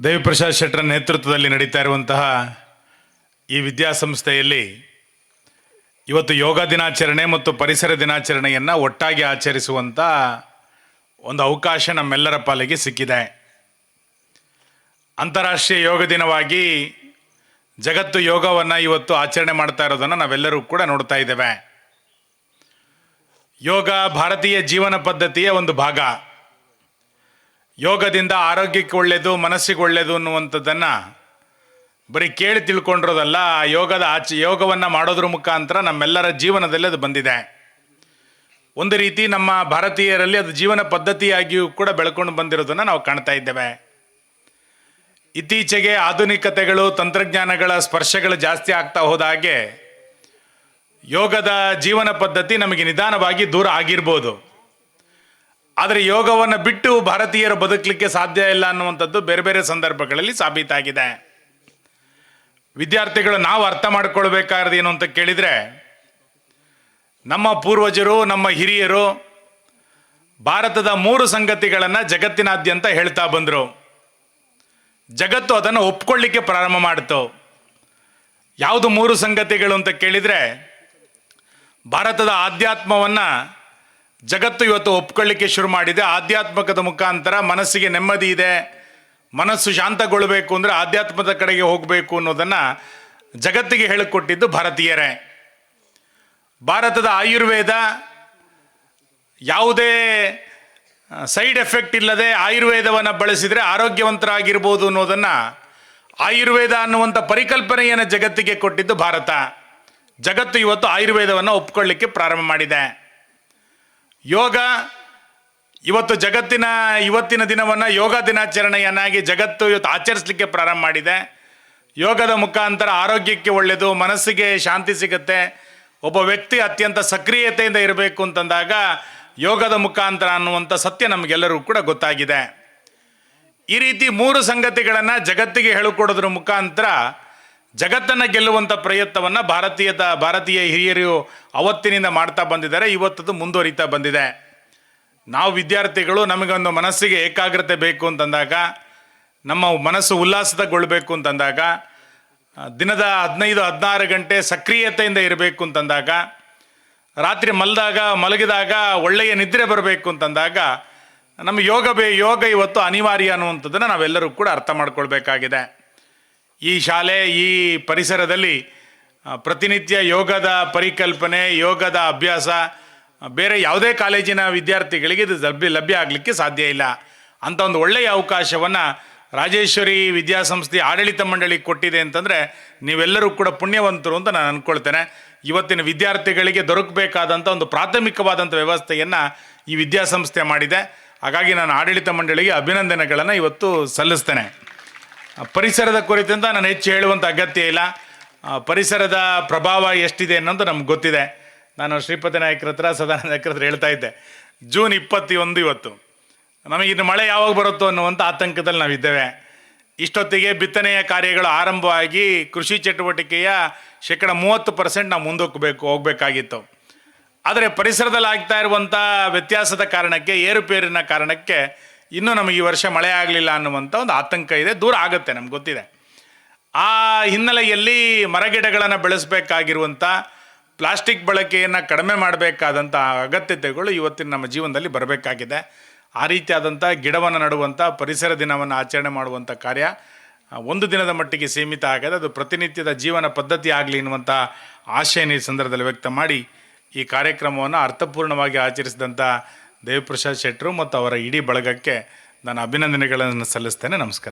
ದೇವಿಪ್ರಸಾದ್ ಶೆಟ್ಟರ ನೇತೃತ್ವದಲ್ಲಿ ನಡೀತಾ ಇರುವಂತಹ ಈ ವಿದ್ಯಾಸಂಸ್ಥೆಯಲ್ಲಿ ಇವತ್ತು ಯೋಗ ದಿನಾಚರಣೆ ಮತ್ತು ಪರಿಸರ ದಿನಾಚರಣೆಯನ್ನು ಒಟ್ಟಾಗಿ ಆಚರಿಸುವಂಥ ಒಂದು ಅವಕಾಶ ನಮ್ಮೆಲ್ಲರ ಪಾಲಿಗೆ ಸಿಕ್ಕಿದೆ. ಅಂತಾರಾಷ್ಟ್ರೀಯ ಯೋಗ ದಿನವಾಗಿ ಜಗತ್ತು ಯೋಗವನ್ನು ಇವತ್ತು ಆಚರಣೆ ಮಾಡ್ತಾ ಇರೋದನ್ನು ನಾವೆಲ್ಲರೂ ಕೂಡ ನೋಡ್ತಾ ಇದ್ದೇವೆ. ಯೋಗ ಭಾರತೀಯ ಜೀವನ ಪದ್ಧತಿಯ ಒಂದು ಭಾಗ. ಯೋಗದಿಂದ ಆರೋಗ್ಯಕ್ಕೆ ಒಳ್ಳೆಯದು, ಮನಸ್ಸಿಗೆ ಒಳ್ಳೆಯದು ಅನ್ನುವಂಥದ್ದನ್ನು ಬರೀ ಕೇಳಿ ತಿಳ್ಕೊಂಡಿರೋದಲ್ಲ, ಯೋಗವನ್ನು ಮಾಡೋದ್ರ ಮುಖಾಂತರ ನಮ್ಮೆಲ್ಲರ ಜೀವನದಲ್ಲಿ ಅದು ಬಂದಿದೆ. ಒಂದು ರೀತಿ ನಮ್ಮ ಭಾರತೀಯರಲ್ಲಿ ಅದು ಜೀವನ ಪದ್ಧತಿಯಾಗಿಯೂ ಕೂಡ ಬೆಳ್ಕೊಂಡು ಬಂದಿರೋದನ್ನು ನಾವು ಕಾಣ್ತಾ ಇದ್ದೇವೆ. ಇತ್ತೀಚೆಗೆ ಆಧುನಿಕತೆಗಳು, ತಂತ್ರಜ್ಞಾನಗಳ ಸ್ಪರ್ಶಗಳು ಜಾಸ್ತಿ ಆಗ್ತಾ ಹೋದ ಹಾಗೆ ಯೋಗದ ಜೀವನ ಪದ್ಧತಿ ನಮಗೆ ನಿಧಾನವಾಗಿ ದೂರ ಆಗಿರ್ಬೋದು. ಆದರೆ ಯೋಗವನ್ನು ಬಿಟ್ಟು ಭಾರತೀಯರು ಬದುಕಲಿಕ್ಕೆ ಸಾಧ್ಯ ಇಲ್ಲ ಅನ್ನುವಂಥದ್ದು ಬೇರೆ ಬೇರೆ ಸಂದರ್ಭಗಳಲ್ಲಿ ಸಾಬೀತಾಗಿದೆ. ವಿದ್ಯಾರ್ಥಿಗಳು ನಾವು ಅರ್ಥ ಮಾಡ್ಕೊಳ್ಬೇಕಾದ್ರೆ ಏನು ಅಂತ ಕೇಳಿದರೆ, ನಮ್ಮ ಪೂರ್ವಜರು, ನಮ್ಮ ಹಿರಿಯರು ಭಾರತದ 3 ಸಂಗತಿಗಳನ್ನು ಜಗತ್ತಿನಾದ್ಯಂತ ಹೇಳ್ತಾ ಬಂದರು. ಜಗತ್ತು ಅದನ್ನು ಒಪ್ಕೊಳ್ಳಿಕ್ಕೆ ಪ್ರಾರಂಭ ಮಾಡಿತು. ಯಾವುದು 3 ಸಂಗತಿಗಳು ಅಂತ ಕೇಳಿದರೆ, ಭಾರತದ ಆಧ್ಯಾತ್ಮವನ್ನು ಜಗತ್ತು ಇವತ್ತು ಒಪ್ಕೊಳ್ಳಿಕ್ಕೆ ಶುರು ಮಾಡಿದೆ. ಆಧ್ಯಾತ್ಮಕದ ಮುಖಾಂತರ ಮನಸ್ಸಿಗೆ ನೆಮ್ಮದಿ ಇದೆ, ಮನಸ್ಸು ಶಾಂತಗೊಳ್ಳಬೇಕು ಅಂದರೆ ಆಧ್ಯಾತ್ಮದ ಕಡೆಗೆ ಹೋಗಬೇಕು ಅನ್ನೋದನ್ನು ಜಗತ್ತಿಗೆ ಹೇಳಿಕೊಟ್ಟಿದ್ದು ಭಾರತೀಯರೇ. ಭಾರತದ ಆಯುರ್ವೇದ ಯಾವುದೇ ಸೈಡ್ ಎಫೆಕ್ಟ್ ಇಲ್ಲದೆ ಆಯುರ್ವೇದವನ್ನು ಬಳಸಿದರೆ ಆರೋಗ್ಯವಂತರಾಗಿರ್ಬೋದು ಅನ್ನೋದನ್ನು, ಆಯುರ್ವೇದ ಅನ್ನುವಂಥ ಪರಿಕಲ್ಪನೆಯನ್ನು ಜಗತ್ತಿಗೆ ಕೊಟ್ಟಿದ್ದು ಭಾರತ. ಜಗತ್ತು ಇವತ್ತು ಆಯುರ್ವೇದವನ್ನು ಒಪ್ಕೊಳ್ಳಿಕ್ಕೆ ಪ್ರಾರಂಭ ಮಾಡಿದೆ. ಯೋಗ ಇವತ್ತು ಇವತ್ತಿನ ದಿನವನ್ನು ಯೋಗ ದಿನಾಚರಣೆಯನ್ನಾಗಿ ಜಗತ್ತು ಇವತ್ತು ಆಚರಿಸಲಿಕ್ಕೆ ಪ್ರಾರಂಭ ಮಾಡಿದೆ. ಯೋಗದ ಮುಖಾಂತರ ಆರೋಗ್ಯಕ್ಕೆ ಒಳ್ಳೆಯದು, ಮನಸ್ಸಿಗೆ ಶಾಂತಿ ಸಿಗುತ್ತೆ. ಒಬ್ಬ ವ್ಯಕ್ತಿ ಅತ್ಯಂತ ಸಕ್ರಿಯತೆಯಿಂದ ಇರಬೇಕು ಅಂತಂದಾಗ ಯೋಗದ ಮುಖಾಂತರ ಅನ್ನುವಂಥ ಸತ್ಯ ನಮಗೆಲ್ಲರೂ ಕೂಡ ಗೊತ್ತಾಗಿದೆ. ಈ ರೀತಿ 3 ಸಂಗತಿಗಳನ್ನು ಜಗತ್ತಿಗೆ ಹೇಳಿಕೊಡೋದ್ರ ಮುಖಾಂತರ ಜಗತ್ತನ್ನು ಗೆಲ್ಲುವಂಥ ಪ್ರಯತ್ನವನ್ನು ಭಾರತೀಯ ಹಿರಿಯರು ಅವತ್ತಿನಿಂದ ಮಾಡ್ತಾ ಬಂದಿದ್ದಾರೆ. ಇವತ್ತದು ಮುಂದುವರಿತಾ ಬಂದಿದೆ. ನಾವು ವಿದ್ಯಾರ್ಥಿಗಳು ನಮಗೊಂದು ಮನಸ್ಸಿಗೆ ಏಕಾಗ್ರತೆ ಬೇಕು ಅಂತಂದಾಗ, ನಮ್ಮ ಮನಸ್ಸು ಉಲ್ಲಾಸಗೊಳ್ಳಬೇಕು ಅಂತಂದಾಗ, ದಿನದ 15-16 ಗಂಟೆ ಸಕ್ರಿಯತೆಯಿಂದ ಇರಬೇಕು ಅಂತಂದಾಗ, ರಾತ್ರಿ ಮಲಗಿದಾಗ ಒಳ್ಳೆಯ ನಿದ್ರೆ ಬರಬೇಕು ಅಂತಂದಾಗ ನಮ್ಮ ಯೋಗ ಇವತ್ತು ಅನಿವಾರ್ಯ ಅನ್ನುವಂಥದ್ದನ್ನು ನಾವೆಲ್ಲರೂ ಕೂಡ ಅರ್ಥ ಮಾಡ್ಕೊಳ್ಬೇಕಾಗಿದೆ. ಈ ಶಾಲೆ, ಈ ಪರಿಸರದಲ್ಲಿ ಪ್ರತಿನಿತ್ಯ ಯೋಗದ ಪರಿಕಲ್ಪನೆ, ಯೋಗದ ಅಭ್ಯಾಸ ಬೇರೆ ಯಾವುದೇ ಕಾಲೇಜಿನ ವಿದ್ಯಾರ್ಥಿಗಳಿಗೆ ಇದು ಲಭ್ಯ ಆಗಲಿಕ್ಕೆ ಸಾಧ್ಯ ಇಲ್ಲ. ಅಂಥ ಒಂದು ಒಳ್ಳೆಯ ಅವಕಾಶವನ್ನು ರಾಜೇಶ್ವರಿ ವಿದ್ಯಾಸಂಸ್ಥೆ ಆಡಳಿತ ಮಂಡಳಿ ಕೊಟ್ಟಿದೆ ಅಂತಂದರೆ ನೀವೆಲ್ಲರೂ ಕೂಡ ಪುಣ್ಯವಂತರು ಅಂತ ನಾನು ಅಂದ್ಕೊಳ್ತೇನೆ. ಇವತ್ತಿನ ವಿದ್ಯಾರ್ಥಿಗಳಿಗೆ ದೊರಕಬೇಕಾದಂಥ ಒಂದು ಪ್ರಾಥಮಿಕವಾದಂಥ ವ್ಯವಸ್ಥೆಯನ್ನು ಈ ವಿದ್ಯಾಸಂಸ್ಥೆ ಮಾಡಿದೆ. ಹಾಗಾಗಿ ನಾನು ಆಡಳಿತ ಮಂಡಳಿಗೆ ಅಭಿನಂದನೆಗಳನ್ನು ಇವತ್ತು ಸಲ್ಲಿಸ್ತೇನೆ. ಪರಿಸರದ ಕುರಿತಂತ ನಾನು ಹೆಚ್ಚು ಹೇಳುವಂಥ ಅಗತ್ಯ ಇಲ್ಲ. ಪರಿಸರದ ಪ್ರಭಾವ ಎಷ್ಟಿದೆ ಅನ್ನೋದು ನಮ್ಗೆ ಗೊತ್ತಿದೆ. ನಾನು ಶ್ರೀಪತಿ ನಾಯಕರ ಹತ್ರ, ಸದಾನಂದ ನಾಯಕರ ಹತ್ರ ಹೇಳ್ತಾ ಇದ್ದೆ, ಜೂನ್ 21 ಇವತ್ತು. ನಮಗಿನ್ನು ಮಳೆ ಯಾವಾಗ ಬರುತ್ತೋ ಅನ್ನುವಂಥ ಆತಂಕದಲ್ಲಿ ನಾವಿದ್ದೇವೆ. ಇಷ್ಟೊತ್ತಿಗೆ ಬಿತ್ತನೆಯ ಕಾರ್ಯಗಳು ಆರಂಭವಾಗಿ ಕೃಷಿ ಚಟುವಟಿಕೆಯ 30% ನಾವು ಹೋಗಬೇಕಾಗಿತ್ತು. ಆದರೆ ಪರಿಸರದಲ್ಲಿ ಆಗ್ತಾ ಇರುವಂಥ ವ್ಯತ್ಯಾಸದ ಕಾರಣಕ್ಕೆ, ಏರುಪೇರಿನ ಕಾರಣಕ್ಕೆ ಇನ್ನೂ ನಮಗೆ ಈ ವರ್ಷ ಮಳೆ ಆಗಲಿಲ್ಲ ಅನ್ನುವಂಥ ಒಂದು ಆತಂಕ ಇದೆ. ದೂರ ಆಗುತ್ತೆ, ನಮ್ಗೆ ಗೊತ್ತಿದೆ. ಆ ಹಿನ್ನೆಲೆಯಲ್ಲಿ ಮರಗಿಡಗಳನ್ನು ಬೆಳೆಸಬೇಕಾಗಿರುವಂಥ, ಪ್ಲಾಸ್ಟಿಕ್ ಬಳಕೆಯನ್ನು ಕಡಿಮೆ ಮಾಡಬೇಕಾದಂಥ ಅಗತ್ಯತೆಗಳು ಇವತ್ತಿನ ನಮ್ಮ ಜೀವನದಲ್ಲಿ ಬರಬೇಕಾಗಿದೆ. ಆ ರೀತಿಯಾದಂಥ ಗಿಡವನ್ನು ನಡುವಂಥ, ಪರಿಸರ ದಿನವನ್ನು ಆಚರಣೆ ಮಾಡುವಂಥ ಕಾರ್ಯ ಒಂದು ದಿನದ ಮಟ್ಟಿಗೆ ಸೀಮಿತ ಆಗದೆ, ಅದು ಪ್ರತಿನಿತ್ಯದ ಜೀವನ ಪದ್ಧತಿ ಆಗಲಿ ಎನ್ನುವಂಥ ಆಶಯನ ಈ ಸಂದರ್ಭದಲ್ಲಿ ವ್ಯಕ್ತ ಮಾಡಿ ಈ ಕಾರ್ಯಕ್ರಮವನ್ನು ಅರ್ಥಪೂರ್ಣವಾಗಿ ಆಚರಿಸಿದಂಥ ದೇವಿಪ್ರಸಾದ್ ಶೆಟ್ಟರು ಮತ್ತು ಅವರ ಇಡೀ ಬಳಗಕ್ಕೆ ನಾನು ಅಭಿನಂದನೆಗಳನ್ನು ಸಲ್ಲಿಸ್ತೇನೆ. ನಮಸ್ಕಾರ.